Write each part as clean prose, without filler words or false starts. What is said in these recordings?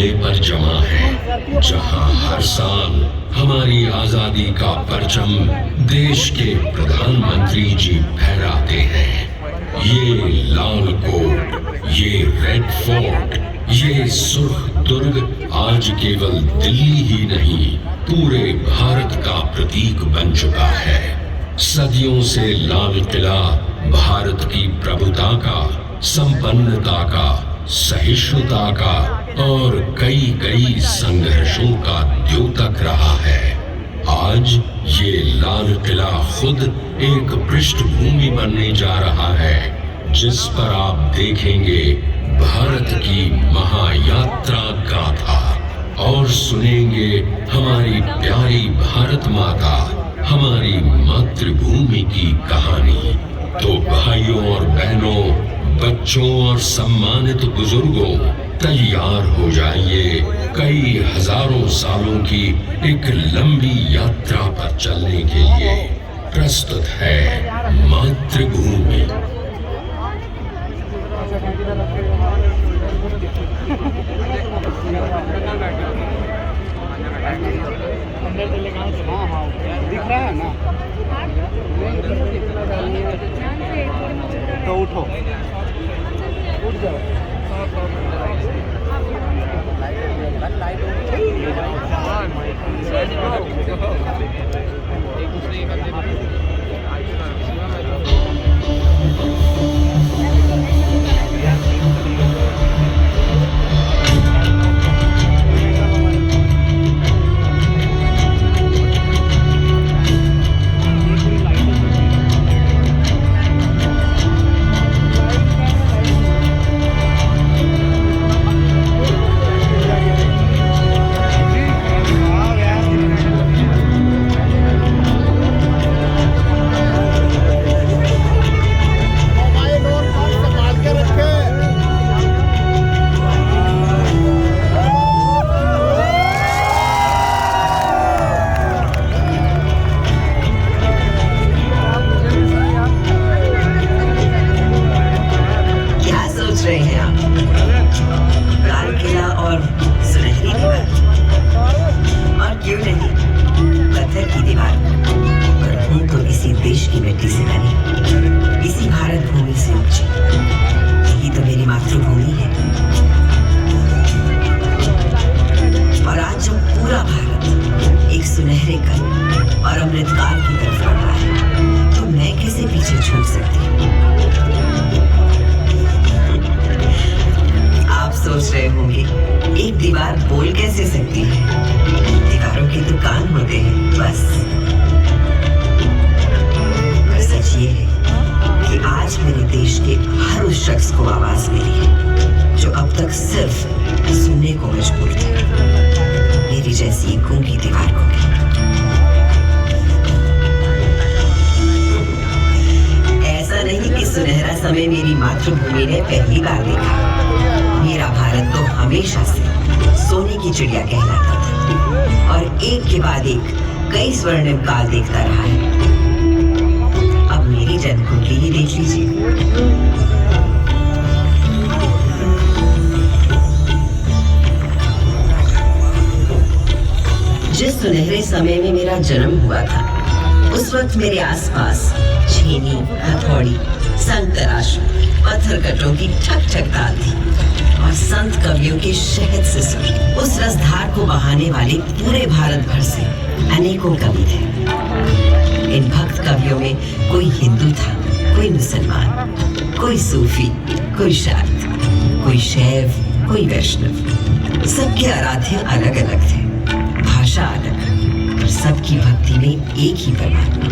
किले पर जमा है, जहां हर साल हमारी आजादी का परचम देश के प्रधानमंत्री जी फहराते हैं। ये लाल कोट, ये रेड फोर्ट, ये सुर्ख दुर्ग आज केवल दिल्ली ही नहीं, पूरे भारत का प्रतीक बन चुका है। सदियों से लाल किला भारत की प्रभुता का, संपन्नता का, सहिष्णुता का और कई कई संघर्षों का द्योतक रहा है। आज ये लाल किला खुद एक पृष्ठभूमि बनने जा रहा है, जिस पर आप देखेंगे भारत की महायात्रा गाथा और सुनेंगे हमारी प्यारी भारत माता, हमारी मातृभूमि की कहानी। तो भाइयों और बहनों, बच्चों और सम्मानित बुजुर्गों, तैयार हो जाइए कई हजारों सालों की एक लंबी यात्रा पर चलने के लिए। प्रस्तुत है मातृभूमि। दिख रहा है ना, तो उठो, उठ जाओ। मेरी मातृभूमि ने पहली बार देखा। मेरा भारत तो हमेशा से सोने की चिड़िया कहलाता था और एक के बाद एक कई स्वर्णिम काल देखता रहा है। अब मेरी जन्मकुंडली ही देख लीजिए। जिस सुनहरे समय में मेरा जन्म हुआ था, उस वक्त मेरे आसपास छेनी, हथौड़ी, संग तराशू, पत्थर कटों की ठक ठक ताल थी और संत कवियों के शहद से सुर उस रसधार को बहाने वाले पूरे भारत भर से अनेकों कवि थे। इन भक्त कवियों में कोई हिंदू था, कोई मुसलमान, कोई सूफी, कोई शाक्त, कोई शैव, कोई वैष्णव। सबके आराध्य अलग अलग थे, भाषा अलग, पर सबकी भक्ति में एक ही परमात्मा,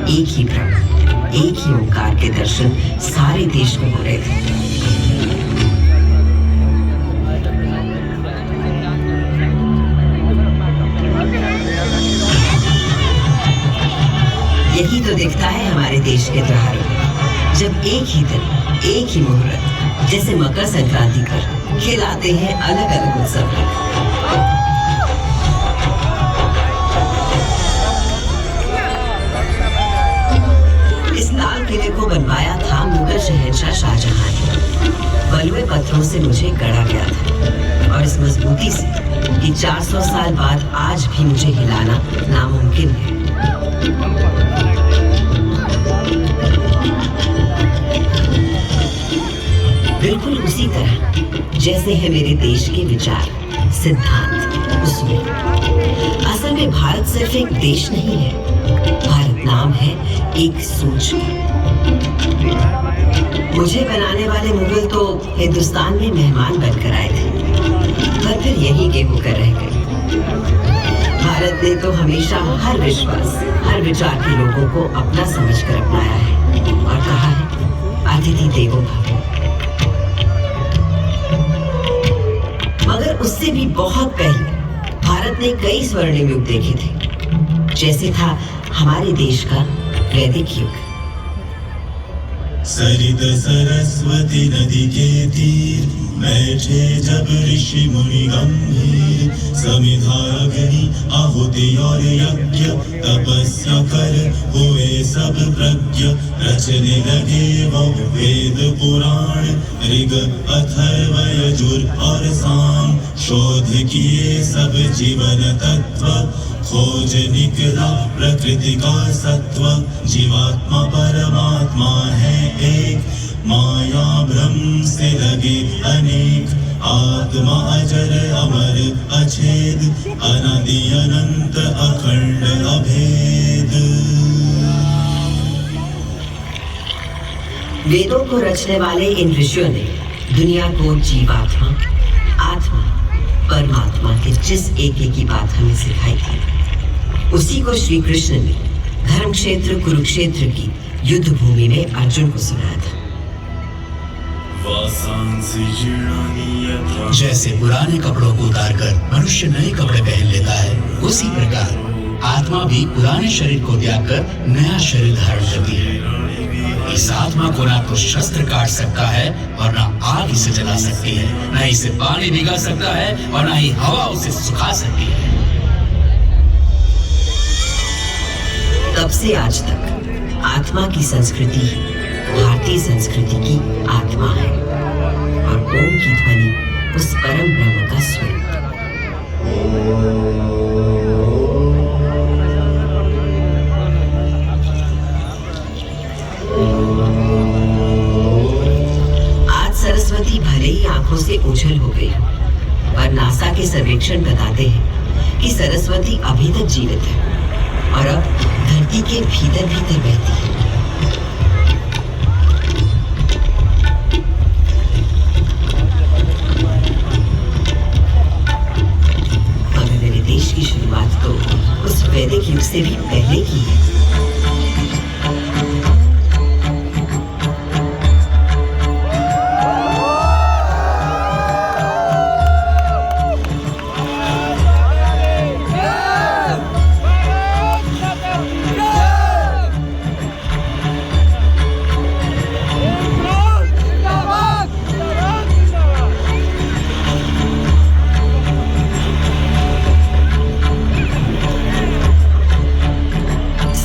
एक ही ब्रह्म, एक ही ओंकार के दर्शन सारे देश में हो रहे थे। यही तो दिखता है हमारे देश के त्योहारों में, जब एक ही दिन, एक ही मुहूर्त, जैसे मकर संक्रांति पर खिलाते हैं अलग अलग उत्सव। इस लाल किले को बनवाया था मुगल शहंशाह शाहजहां ने। बलुए पत्थरों से मुझे गढ़ा गया था और इस मजबूती से कि 400 साल बाद आज भी मुझे हिलाना नामुमकिन है। बिल्कुल उसी तरह जैसे है मेरे देश के विचार, सिद्धांत, उसूल। असल में भारत सिर्फ एक देश नहीं है, भारत नाम है एक सोच। मुझे बनाने वाले मुगल तो हिंदुस्तान में मेहमान बनकर आए थे, पर फिर यही के होकर रह गए। भारत ने तो हमेशा हर विश्वास, हर विचार के लोगों को अपना समझकर अपनाया है और कहा है अतिथि देवो भव। मगर उससे भी बहुत पहले भारत ने कई स्वर्णिम युग देखे थे, जैसे था हमारे देश का वैदिक युग। सरित सरस्वती नदी के तीर बैठे जब ऋषि मुनि गंभीर, समिधा अग्नि आहुति और यज्ञ तपस्या कर हुए सब प्रज्ञ, रचने लगे वो वेद पुराण ऋग अथर्व यजुर और साम, शोध किए सब जीवन तत्व, खोज निकला प्रकृति का सत्व, जीवात्मा परमात्मा है एक, माया भ्रम से लगे अनेक, आत्मा अजर अमर अछेद, अनादि अनंत अखंड अभेद। वेदों को रचने वाले इन ऋषियों ने दुनिया को जीवात्मा, आत्मा, परमात्मा के जिस एक की बात हमें सिखाई थी, उसी को श्री कृष्ण ने धर्म क्षेत्र कुरुक्षेत्र की युद्ध भूमि में अर्जुन को सुनाया था। जैसे पुराने कपड़ों को उतारकर मनुष्य नए कपड़े पहन लेता है, उसी प्रकार आत्मा भी पुराने शरीर को त्याग कर नया शरीर धारण करती है। इस आत्मा को ना तो शस्त्र काट सकता है और ना आग इसे जला सकती है, ना इसे पानी भिगा सकता है और ना ही हवा उसे सुखा सकती है। तब से आज तक आत्मा की संस्कृति भारतीय संस्कृति की आत्मा है और ओम की ध्वनि उस परम ब्रह्म का स्वरूप। आज सरस्वती भले ही आंखों से ओझल हो गई, पर नासा के सर्वेक्षण बताते हैं कि सरस्वती अभी तक जीवित है और अब धरती के भीतर भीतर बहती है। मगर मेरे देश की शुरुआत तो उस वैदिक युग से भी पहले की है।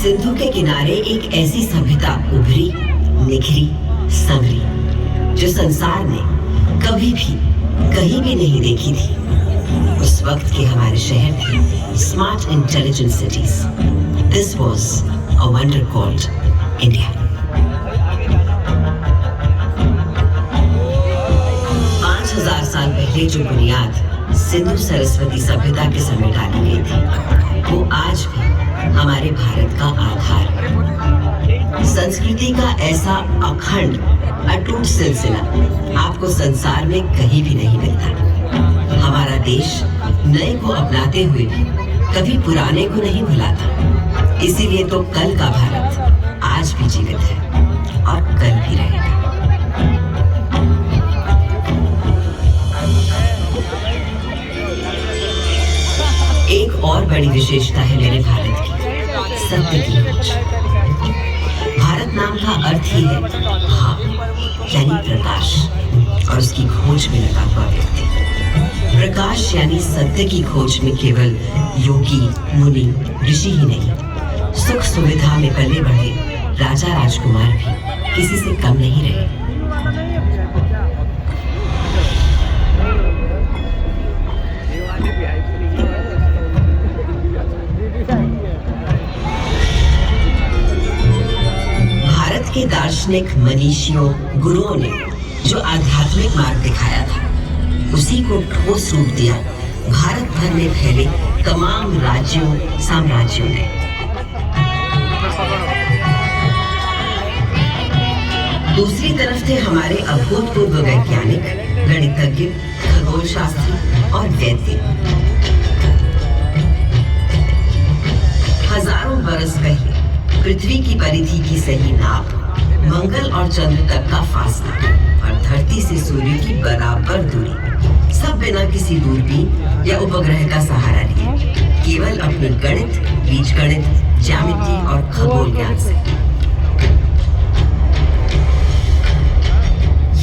सिंधु के किनारे एक ऐसी सभ्यता उभरी, निखरी, संवरी, जो संसार ने कभी भी कहीं भी नहीं देखी थी। उस वक्त के हमारे शहर थे smart intelligent cities. This was a wonder called India. 5000 साल पहले जो बुनियाद सिंधु सरस्वती सभ्यता के समय डाली गई थी, वो आज भी हमारे भारत का आधार है। संस्कृति का ऐसा अखंड अटूट सिलसिला आपको संसार में कहीं भी नहीं मिलता। हमारा देश नए को अपनाते हुए भी कभी पुराने को नहीं भुलाता। इसीलिए तो कल का भारत आज भी जीवित है और कल भी रहेगा। एक और बड़ी विशेषता है मेरे भारत की, सत्य की खोज। भारत नाम का अर्थ ही है भाव, यानी प्रकाश, और उसकी खोज में लगा हुआ व्यक्ति। प्रकाश यानी सत्य की खोज में केवल योगी, मुनि, ऋषि ही नहीं, सुख सुविधा में पले बढ़े राजा राजकुमार भी किसी से कम नहीं रहे। दार्शनिक मनीषियों गुरुओं ने जो आध्यात्मिक मार्ग दिखाया था, उसी को ठोस रूप दिया भारत भर में फैले तमाम राज्यों साम्राज्यों ने। दूसरी तरफ थे हमारे अभूतपूर्व वैज्ञानिक, गणितज्ञ, खगोल शास्त्री और वैद्य। हजारों बरस पहले पृथ्वी की परिधि की सही नाप, मंगल और चंद्र तक का फासला और धरती से सूर्य की बराबर दूरी, सब बिना किसी दूरबीन या उपग्रह का सहारा लिए, केवल अपने गणित, बीजगणित, ज्यामिति और खगोल ज्ञान से।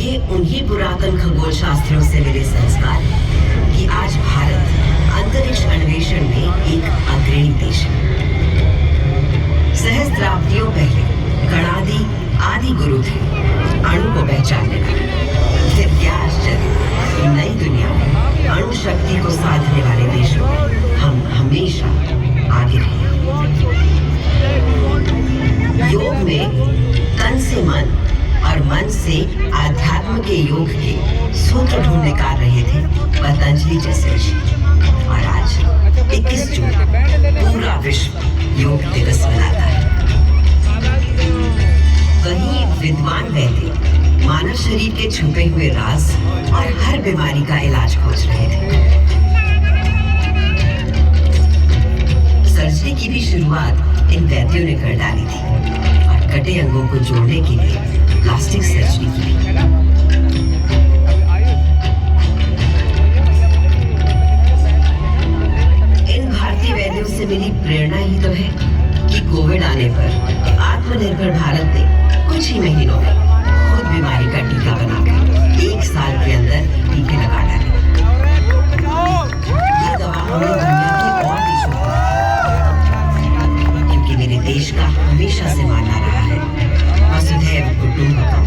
ये उन्हीं पुरातन खगोल शास्त्रियों से मिले संस्कार हैं कि आज भारत अंतरिक्ष अन्वेषण में एक अग्रणी देश है। सहस्त्राब्दियों पहले गणादि आदि गुरु थे, अणु को पहचानने लगे। फिर क्या आश्चर्य, नई दुनिया में अणु शक्ति को साधने वाले देशों में हम हमेशा आगे रहे। योग में तन से मन और मन से आध्यात्म के योग के सूत्र ढूंढ निकाल रहे थे पतंजलि जैसे ऋषि। और आज 21 जून पूरा विश्व योग दिवस मनाता है। वहीं विद्वान वैद्य मानव शरीर के छुपे हुए राज और हर बीमारी का इलाज खोज रहे थे। सर्जरी की भी शुरुआत इन वैद्यों ने कर डाली थी और कटे अंगों को जोड़ने के लिए प्लास्टिक सर्जरी की। इन भारतीय वैद्यों से मिली प्रेरणा ही तो है कि कोविड आने पर आत्मनिर्भर भारत ने कुछ ही महीनों में खुद बीमारी का टीका बनाकर 1 साल के अंदर टीके लगा डाले। ये दवा हमें दुनिया के और देशों को, क्योंकि मेरे देश का हमेशा से मानना रहा है वसुधैव कुटुंबकम,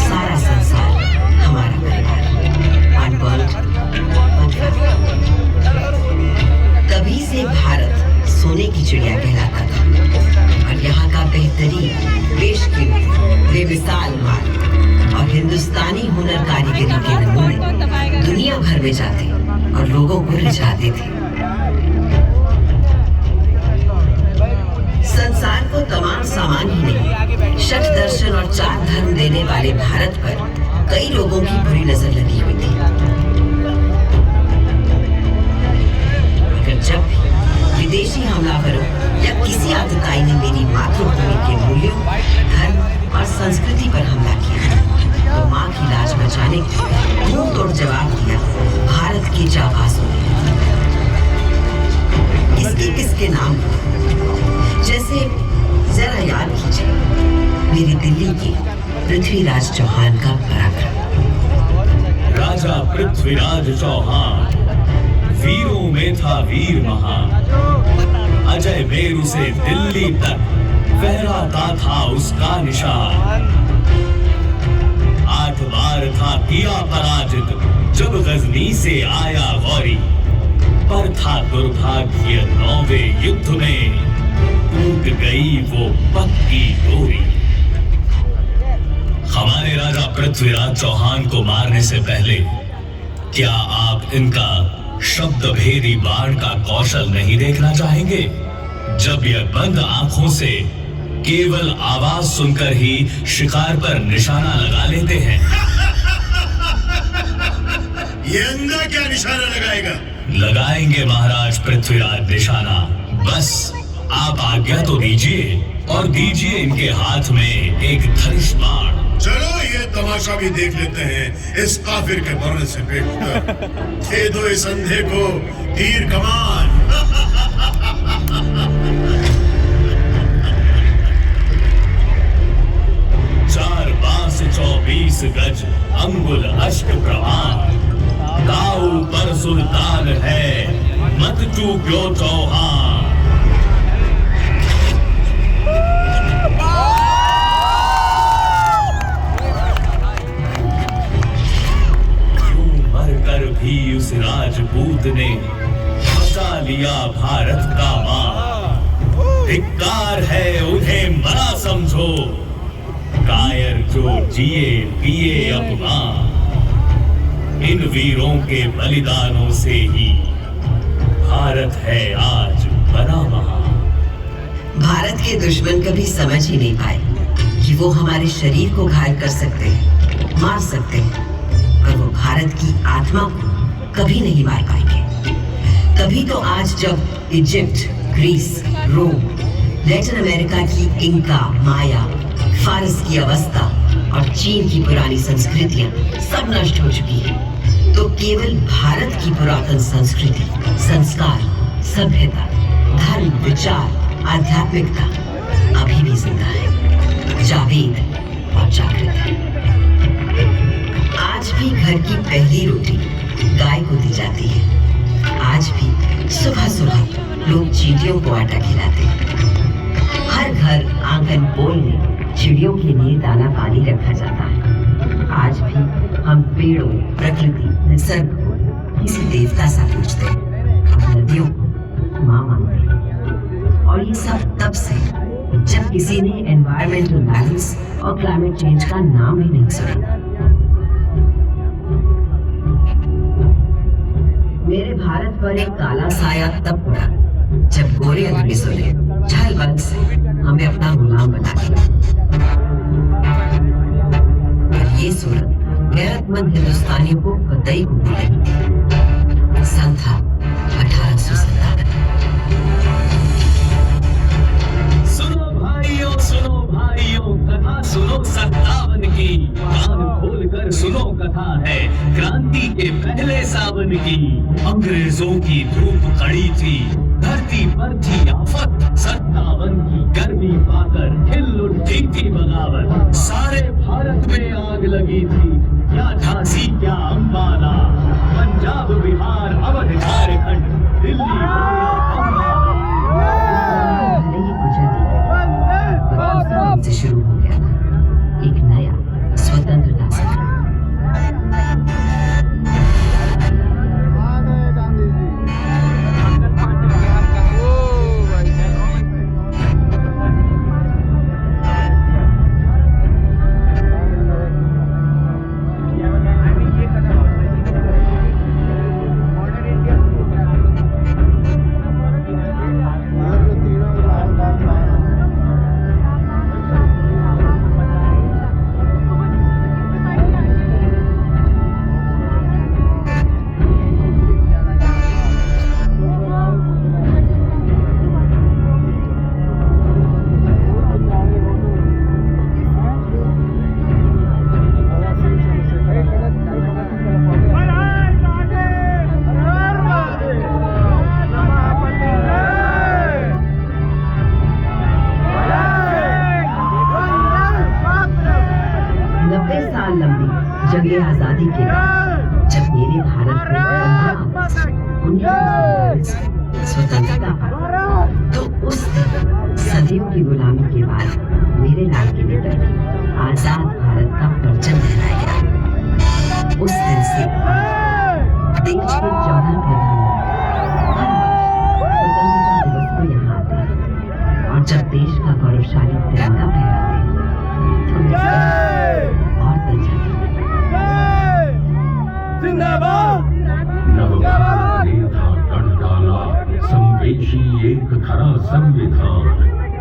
सारा संसार हमारा परिवार, one world, one family। तभी से भारत सोने की चिड़िया कहलाता था और यहाँ का बेहतरीन, बेशकीमती, बेमिसाल माल और हिंदुस्तानी हुनर कारीगरी के नमूने दुनिया भर में जाते और लोगों को रिझाते थे। संसार को तमाम सामान ही नहीं, षट दर्शन और 4 धर्म देने वाले भारत पर कई लोगों की बुरी नजर लगी हुई थी। मगर जब भी विदेशी हमलावरों या किसी आतताई ने मेरी मातृभूमि के मूल्यों, धर्म और संस्कृति पर हमला किया, तो माँ की लाज बचाने के लिए मुंह तोड़ जवाब दिया भारत के जाबाजों ने। इसके किसके नाम जैसे जरा याद कीजिए मेरी दिल्ली के पृथ्वीराज चौहान का पराक्रम। राजा पृथ्वीराज चौहान वीरों में था वीर महान, अजय मेरु से दिल्ली तक फहराता था उसका निशान। 8 बार था किया पराजित जब गजनी से आया गौरी, पर था दुर्भाग्य 9वें युद्ध में टूट गई वो पक्की डोरी। हमारे राजा पृथ्वीराज चौहान को मारने से पहले क्या आप इनका शब्द भेदी बाण का कौशल नहीं देखना चाहेंगे? जब यह बंद आंखों से केवल आवाज सुनकर ही शिकार पर निशाना लगा लेते हैं। ये अंधा क्या निशाना लगाएगा? लगाएंगे महाराज पृथ्वीराज निशाना, बस आप आज्ञा तो दीजिए और दीजिए इनके हाथ में एक धनुष बाण। चलो ये तमाशा भी देख लेते हैं इस काफिर के मरने से पेट। दे दो इस अंधे को तीर कमान। 4 बांस 24 गज अंगुल अष्ट प्रमाण, दाऊ पर सुल्तान है मत चूक्यो चौहान। भी उस राजपूत ने बचा लिया भारत का मान। धिक्कार है उन्हें मरा समझो, कायर जो जिए पिए अपमान, इन वीरों के बलिदानों से ही भारत है आज बना महान। भारत के दुश्मन कभी समझ ही नहीं पाए कि वो हमारे शरीर को घायल कर सकते हैं, मार सकते हैं, पर वो भारत की आत्मा को कभी नहीं मार पाएंगे। तभी तो आज जब इजिप्ट, ग्रीस, रोम, लैटिन अमेरिका की इंका, माया, फारस की अवस्था और चीन की पुरानी संस्कृतियां सब नष्ट हो चुकी हैं, तो केवल भारत की पुरातन संस्कृति, संस्कार, सभ्यता, धर्म, विचार, आध्यात्मिकता अभी भी जिंदा है, जावेद और जागृत है। आज भी घर की पहली रोटी गाय को दी जाती है। आज भी सुबह सुबह लोग चींटियों को आटा खिलाते हैं। हर घर, आंगन, पोल में चिड़ियों के लिए दाना पानी रखा जाता है। आज भी हम पेड़ों, प्रकृति, निसर्ग को किसी देवता सा पूजते हैं और नदियों को मां मानते हैं। और ये सब तब से जब किसी ने एनवायरमेंटल बैलेंस और क्लाइमेट चेंज का नाम ही नहीं सुना। मेरे भारत पर एक काला साया तब पड़ा जब गोरे अंग्रेजों ने छल बल से हमें अपना गुलाम बना दिया। और ये सूरत गैरतमंद हिंदुस्तानियों को कतई भूल नहीं थी। सन था 1857। सुनो भाइयों, कथा सुनो 57 की। कान खोलकर सुनो, कथा है क्रांति के पहले सावन की। अंग्रेजों की धूप खड़ी थी, धरती पर थी आफत। 57 की गर्मी पाकर खिल उठी थी बगावत। सारे भारत में आग लगी थी, क्या झांसी क्या अंबाला, पंजाब, बिहार, अवध, झारखंड, दिल्ली, से शुरू हो गया था एक नया स्वतंत्रता संग्राम। जंगे आजादी के बाद जब मेरे भारत में 1947 स्वतंत्रता पाई, तो उस दिन सदियों की गुलामी के बाद मेरे लाल किले पर आजाद भारत का परचम लहराया गया। उस दिन से देश के 14 प्रधानमंत्री हर वर्ष स्वतंत्रता दिवस को यहाँ आते हैं, और जब देश का गौरवशाली तिरंगा फहराते हैं तो मुस्कुराहट और बढ़ जाती है। संवेशी एक खरा संविधान,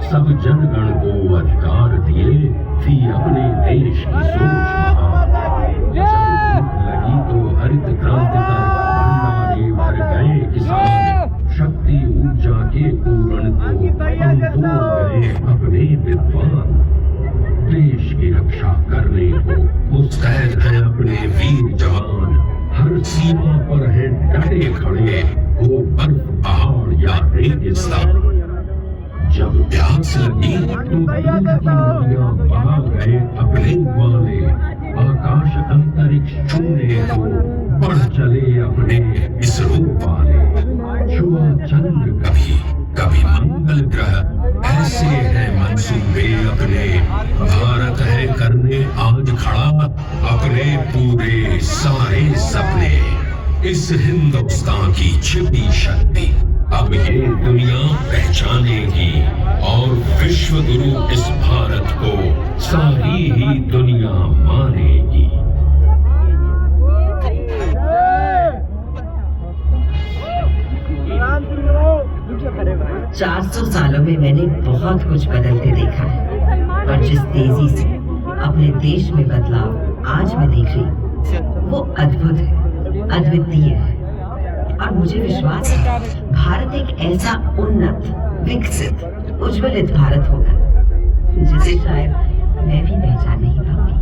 सब जनगण को अधिकार दिए, थी अपने देश की सोच महान। जब भूख लगी तो हरित क्रांति कर भंडारे भर गए किसान, शक्ति ऊर्जा के पूर्ण को हम तोड़ गए अपने विद्वान। देश की रक्षा करने को मुस्तैद है अपने वीर जवान, हर सीमा पर है डटे खड़े, हो बर्फ पहाड़ या रेगिस्तान। जब प्यास लगी तो दूध की नदियां बहा गए अपने वाले, आकाश अंतरिक्ष छूने को बढ़ चले अपने इसरो वाले। छुआ चंद्र कभी कभी मंगल ग्रह, ऐसे हैं मंसूबे अपने। भारत है करने आज खड़ा अपने पूरे सारे सपने। इस हिंदुस्तान की छिपी शक्ति अब ये दुनिया पहचानेगी, और विश्व गुरु इस भारत को सारी तभी ही दुनिया मानेगी। 400 सालों में मैंने बहुत कुछ बदलते देखा है, पर जिस तेजी से अपने देश में बदलाव आज मैं देख रही वो अद्भुत है, अद्वितीय है। और मुझे विश्वास है भारत एक ऐसा उन्नत, विकसित, उज्ज्वलित भारत होगा जिसे शायद मैं भी पहचान नहीं पाऊंगी।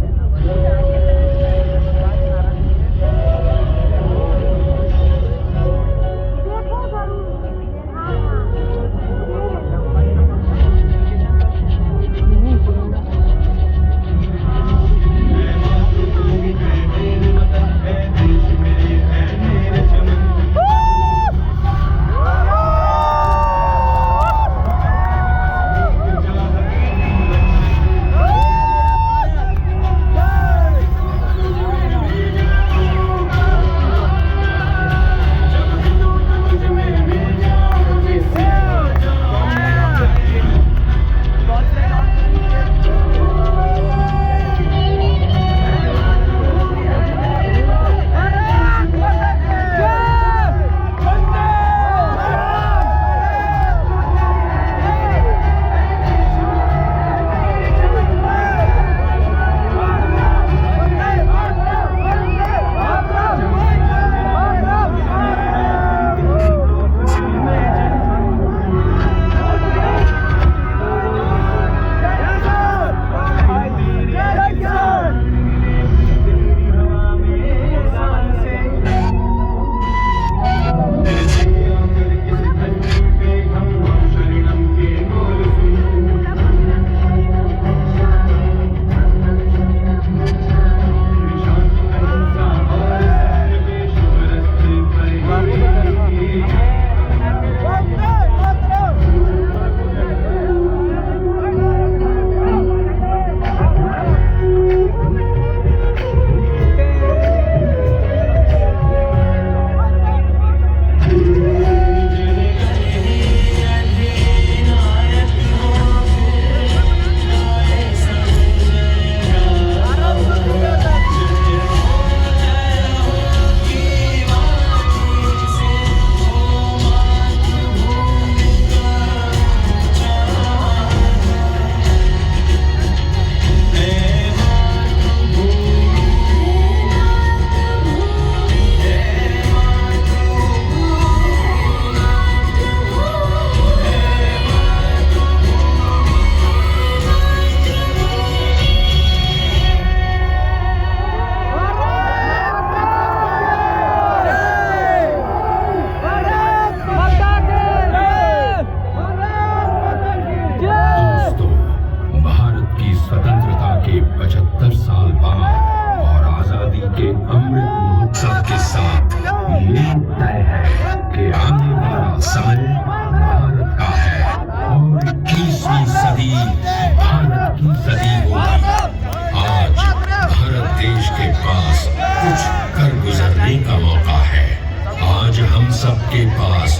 सबके पास